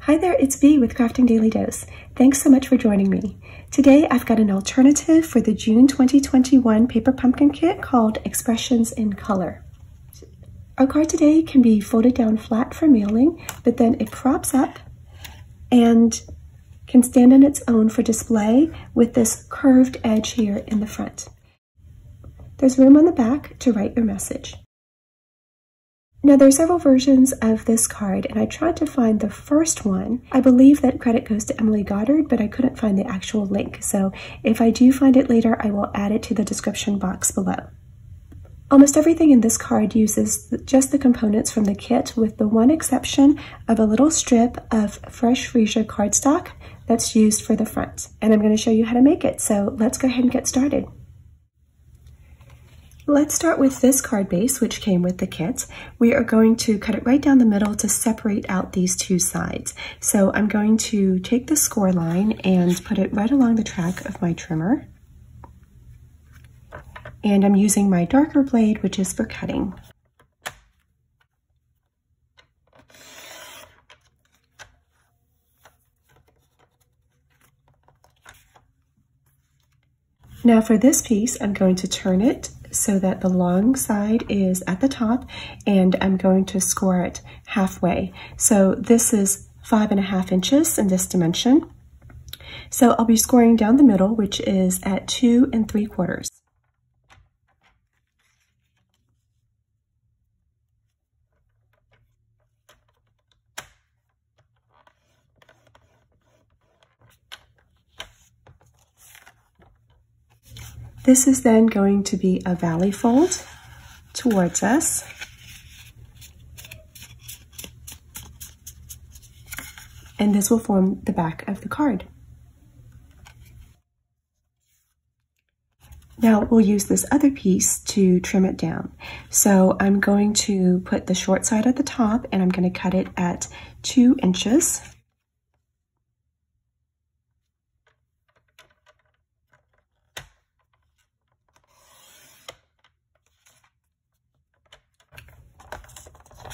Hi there, it's Bea with Crafting Daily Dose. Thanks so much for joining me. Today I've got an alternative for the June 2021 paper pumpkin kit called Expressions in Color. Our card today can be folded down flat for mailing, but then it props up and can stand on its own for display with this curved edge here in the front. There's room on the back to write your message. Now, there are several versions of this card, and I tried to find the first one. I believe that credit goes to Emma Goddard, but I couldn't find the actual link. So if I do find it later, I will add it to the description box below. Almost everything in this card uses just the components from the kit, with the one exception of a little strip of fresh freesia cardstock that's used for the front. And I'm going to show you how to make it. So let's go ahead and get started. Let's start with this card base, which came with the kit. We are going to cut it right down the middle to separate out these two sides. So I'm going to take the score line and put it right along the track of my trimmer. And I'm using my darker blade, which is for cutting. Now for this piece, I'm going to turn it so that the long side is at the top, and I'm going to score it halfway. So this is 5.5 inches in this dimension. So I'll be scoring down the middle, which is at 2 3/4. This is then going to be a valley fold towards us. And this will form the back of the card. Now we'll use this other piece to trim it down. So I'm going to put the short side at the top, and I'm going to cut it at 2 inches.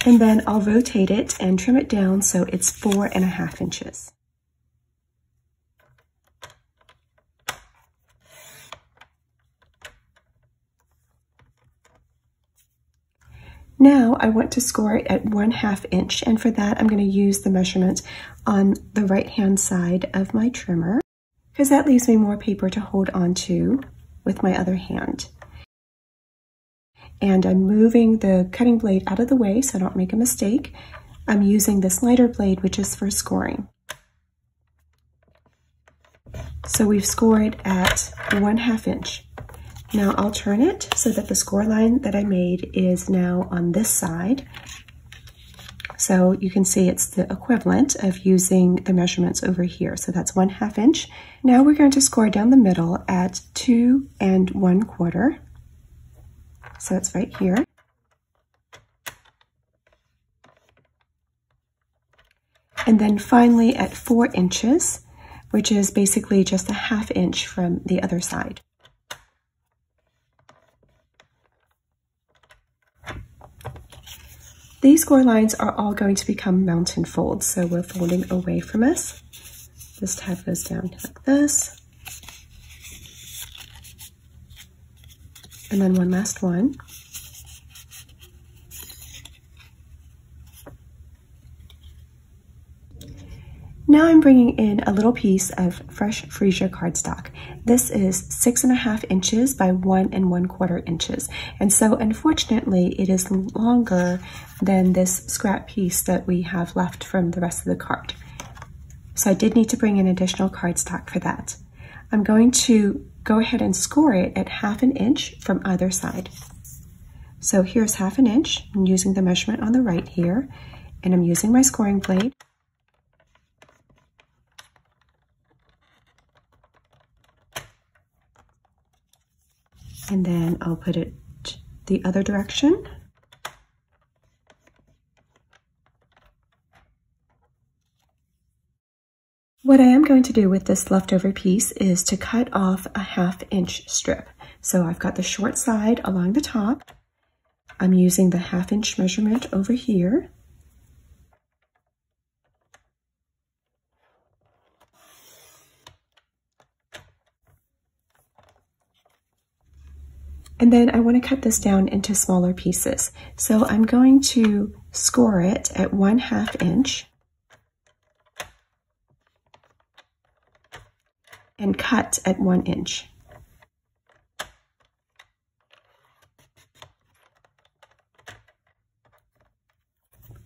And then I'll rotate it and trim it down so it's 4.5 inches. Now I want to score it at 1/2 inch, and for that I'm going to use the measurement on the right hand side of my trimmer, because that leaves me more paper to hold on to with my other hand. And I'm moving the cutting blade out of the way so I don't make a mistake. I'm using this lighter blade, which is for scoring. So we've scored at 1/2 inch. Now I'll turn it so that the score line that I made is now on this side. So you can see it's the equivalent of using the measurements over here. So that's 1/2 inch. Now we're going to score down the middle at 2 1/4. So it's right here. And then finally at 4 inches, which is basically just 1/2 inch from the other side. These score lines are all going to become mountain folds, so we're folding away from us. This tab goes down like this. And then one last one. Now I'm bringing in a little piece of fresh freesia cardstock. This is 6.5 inches by 1 1/4 inches. And so unfortunately it is longer than this scrap piece that we have left from the rest of the card. So I did need to bring in additional cardstock for that. I'm going to go ahead and score it at 1/2 inch from either side. So here's 1/2 inch. I'm using the measurement on the right here, and I'm using my scoring blade. And then I'll put it the other direction. What I am going to do with this leftover piece is to cut off a 1/2 inch strip. So I've got the short side along the top. I'm using the 1/2 inch measurement over here. And then I want to cut this down into smaller pieces. So I'm going to score it at 1/2 inch and cut at 1 inch.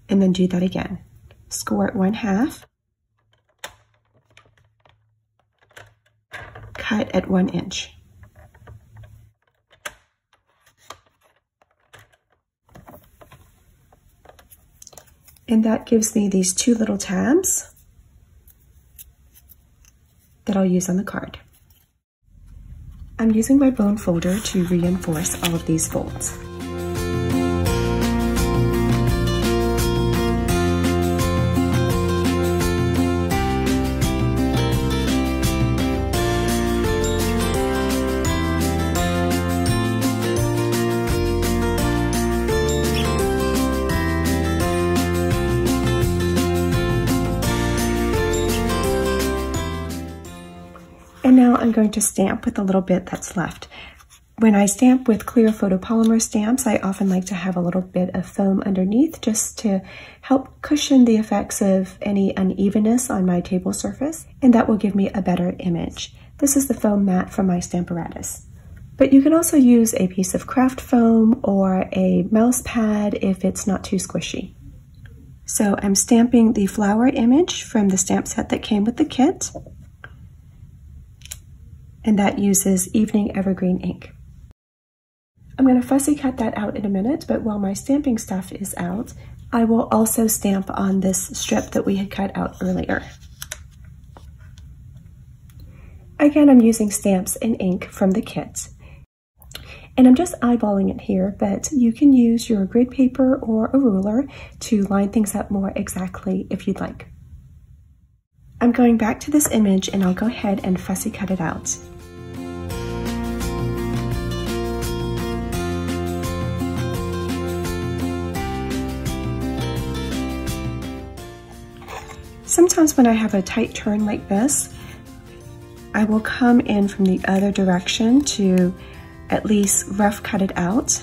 And then do that again. Score at 1/2, cut at 1 inch. And that gives me these 2 little tabs that I'll use on the card. I'm using my bone folder to reinforce all of these folds. And now I'm going to stamp with a little bit that's left. When I stamp with clear photopolymer stamps, I often like to have a little bit of foam underneath just to help cushion the effects of any unevenness on my table surface, and that will give me a better image. This is the foam mat from my Stamparatus. But you can also use a piece of craft foam or a mouse pad if it's not too squishy. So I'm stamping the flower image from the stamp set that came with the kit, and that uses Evening Evergreen ink. I'm going to fussy cut that out in a minute, but while my stamping stuff is out, I will also stamp on this strip that we had cut out earlier. Again, I'm using stamps and ink from the kit. And I'm just eyeballing it here, but you can use your grid paper or a ruler to line things up more exactly if you'd like. I'm going back to this image and I'll go ahead and fussy cut it out. Sometimes when I have a tight turn like this, I will come in from the other direction to at least rough cut it out.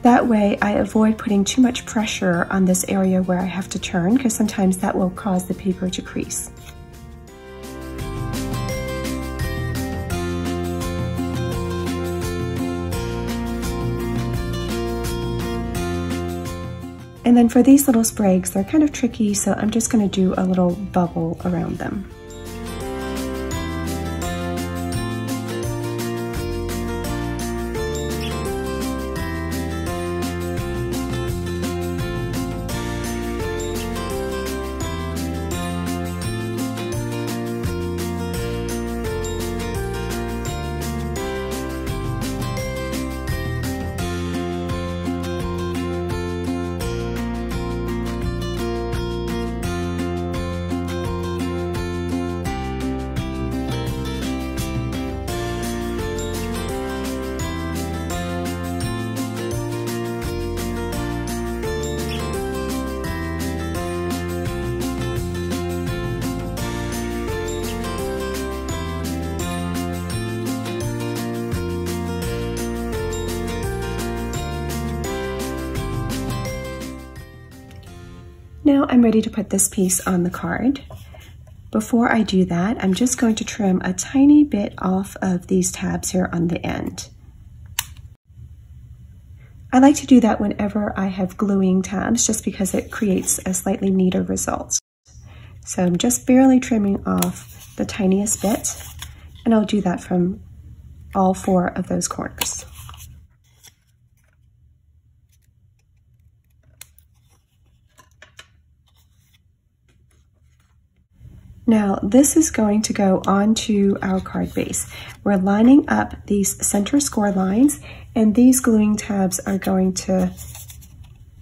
That way I avoid putting too much pressure on this area where I have to turn, because sometimes that will cause the paper to crease. And then for these little sprays, they're kind of tricky, so I'm just going to do a little bubble around them. Now I'm ready to put this piece on the card. Before I do that, I'm just going to trim a tiny bit off of these tabs here on the end. I like to do that whenever I have gluing tabs, just because it creates a slightly neater result. So I'm just barely trimming off the tiniest bit, and I'll do that from all 4 of those corners. Now this is going to go onto our card base. We're lining up these center score lines, and these gluing tabs are going to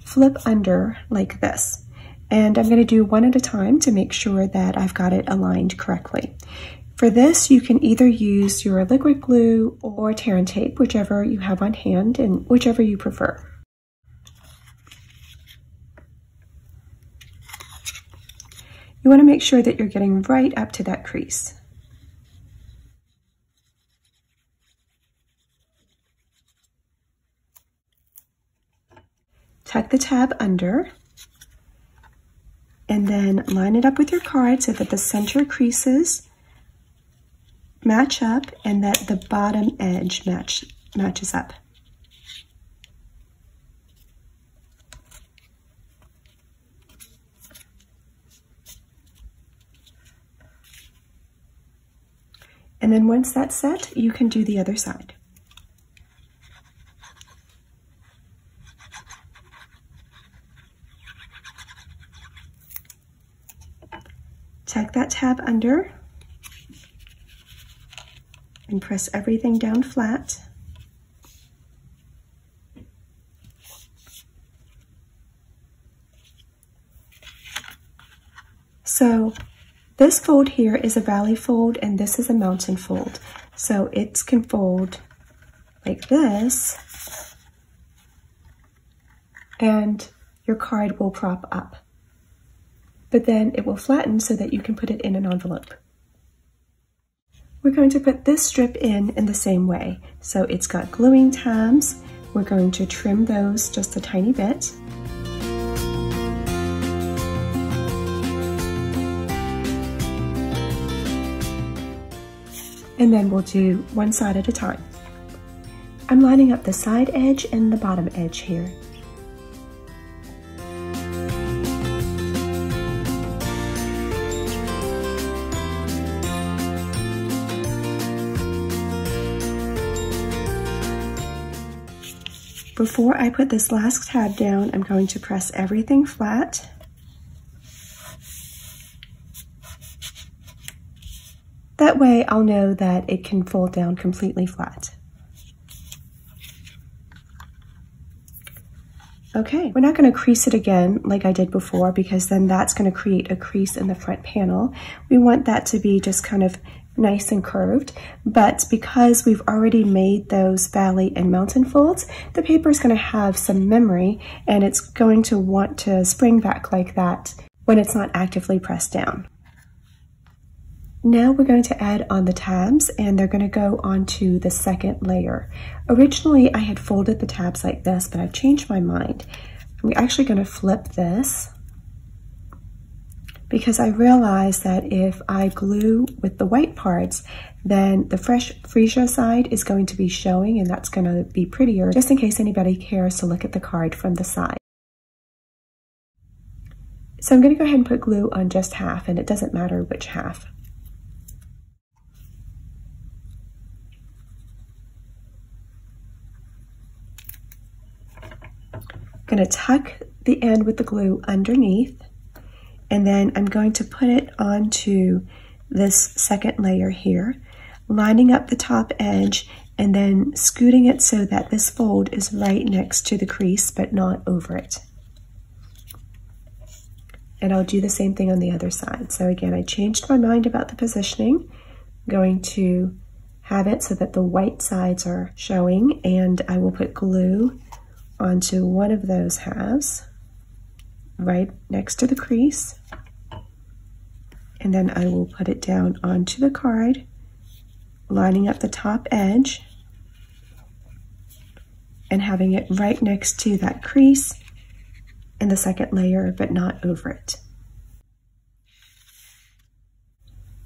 flip under like this. And I'm going to do one at a time to make sure that I've got it aligned correctly. For this, you can either use your liquid glue or tear and tape, whichever you have on hand and whichever you prefer. You want to make sure that you're getting right up to that crease. tuck the tab under, and then line it up with your card so that the center creases match up and that the bottom edge matches up. And then once that's set, you can do the other side. Tuck that tab under and press everything down flat. So this fold here is a valley fold and this is a mountain fold. So it can fold like this and your card will prop up. But then it will flatten so that you can put it in an envelope. We're going to put this strip in the same way. So it's got gluing tabs. We're going to trim those just a tiny bit. And then we'll do one side at a time. I'm lining up the side edge and the bottom edge here. Before I put this last tab down, I'm going to press everything flat. That way I'll know that it can fold down completely flat. Okay, we're not going to crease it again like I did before because then that's going to create a crease in the front panel. We want that to be just kind of nice and curved, but because we've already made those valley and mountain folds, the paper is going to have some memory and it's going to want to spring back like that when it's not actively pressed down. Now we're going to add on the tabs and they're going to go onto the second layer. Originally I had folded the tabs like this, but I've changed my mind. I'm actually going to flip this because I realized that if I glue with the white parts, then the fresh freesia side is going to be showing and that's going to be prettier, just in case anybody cares to look at the card from the side. So I'm going to go ahead and put glue on just half, and it doesn't matter which half. I'm going to tuck the end with the glue underneath, and then I'm going to put it onto this second layer here, lining up the top edge and then scooting it so that this fold is right next to the crease but not over it. And I'll do the same thing on the other side. So again, I changed my mind about the positioning. I'm going to have it so that the white sides are showing, and I will put glue onto one of those halves right next to the crease, and then I will put it down onto the card, lining up the top edge and having it right next to that crease in the second layer but not over it.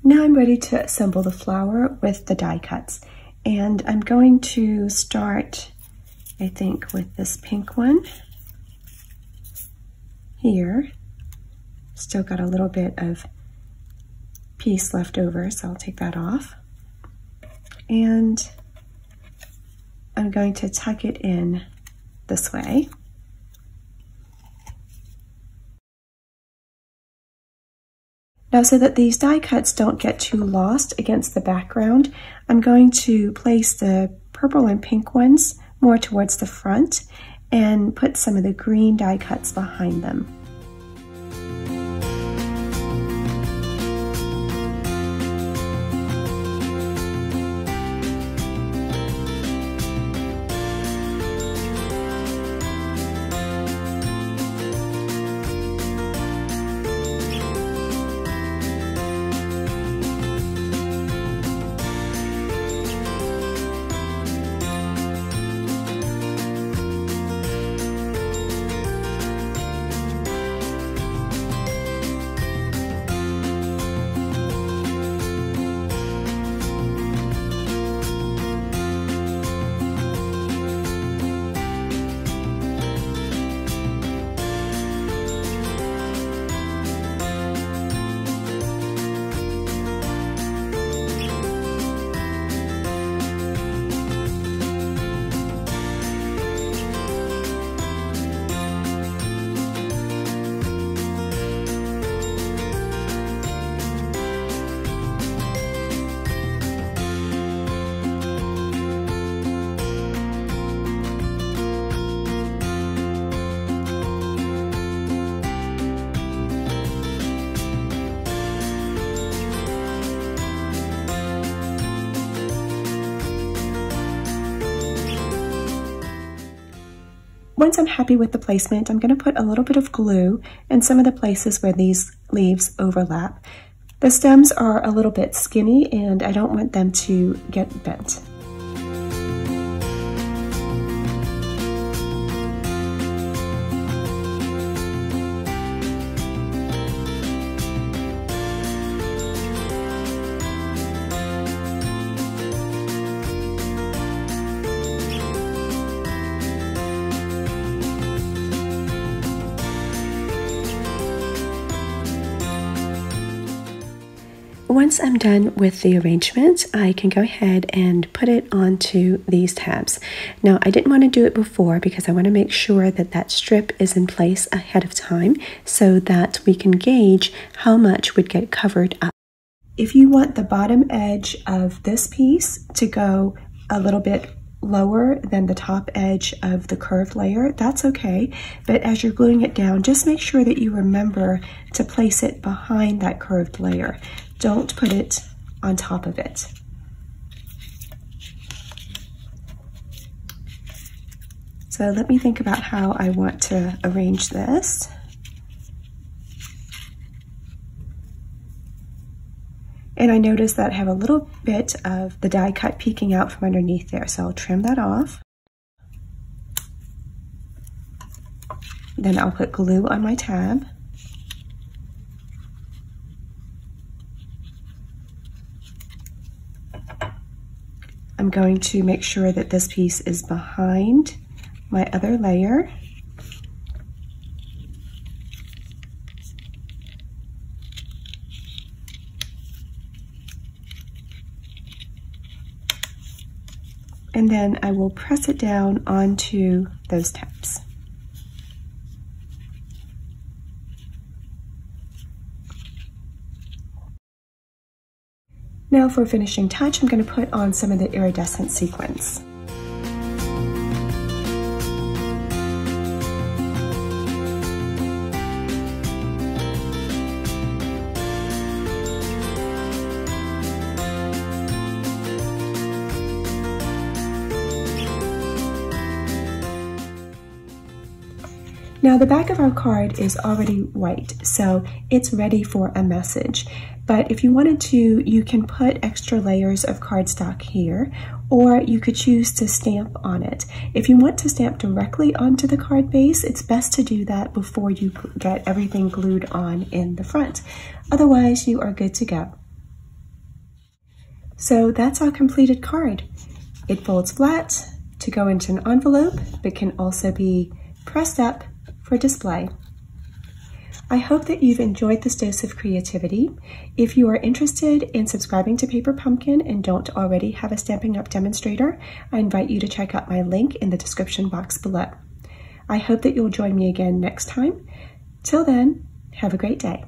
Now I'm ready to assemble the flower with the die cuts, and I'm going to start, I think, with this pink one here. Still got a little bit of piece left over, so I'll take that off. And I'm going to tuck it in this way. Now, so that these die cuts don't get too lost against the background, I'm going to place the purple and pink ones more towards the front and put some of the green die cuts behind them. once I'm happy with the placement, I'm going to put a little bit of glue in some of the places where these leaves overlap. The stems are a little bit skinny and I don't want them to get bent. Once I'm done with the arrangement, I can go ahead and put it onto these tabs. Now, I didn't want to do it before because I want to make sure that that strip is in place ahead of time so that we can gauge how much would get covered up. If you want the bottom edge of this piece to go a little bit lower than the top edge of the curved layer, that's okay. But as you're gluing it down, just make sure that you remember to place it behind that curved layer. Don't put it on top of it. So let me think about how I want to arrange this. And I notice that I have a little bit of the die cut peeking out from underneath there, so I'll trim that off. Then I'll put glue on my tab. I'm going to make sure that this piece is behind my other layer. And then I will press it down onto those tabs. Now for a finishing touch, I'm going to put on some of the iridescent sequins. Now the back of our card is already white, so it's ready for a message. But if you wanted to, you can put extra layers of cardstock here, or you could choose to stamp on it. If you want to stamp directly onto the card base, it's best to do that before you get everything glued on in the front. Otherwise, you are good to go. So that's our completed card. It folds flat to go into an envelope, but can also be pressed up for display. I hope that you've enjoyed this dose of creativity. If you are interested in subscribing to Paper Pumpkin and don't already have a Stampin' Up! Demonstrator, I invite you to check out my link in the description box below. I hope that you'll join me again next time. Till then, have a great day.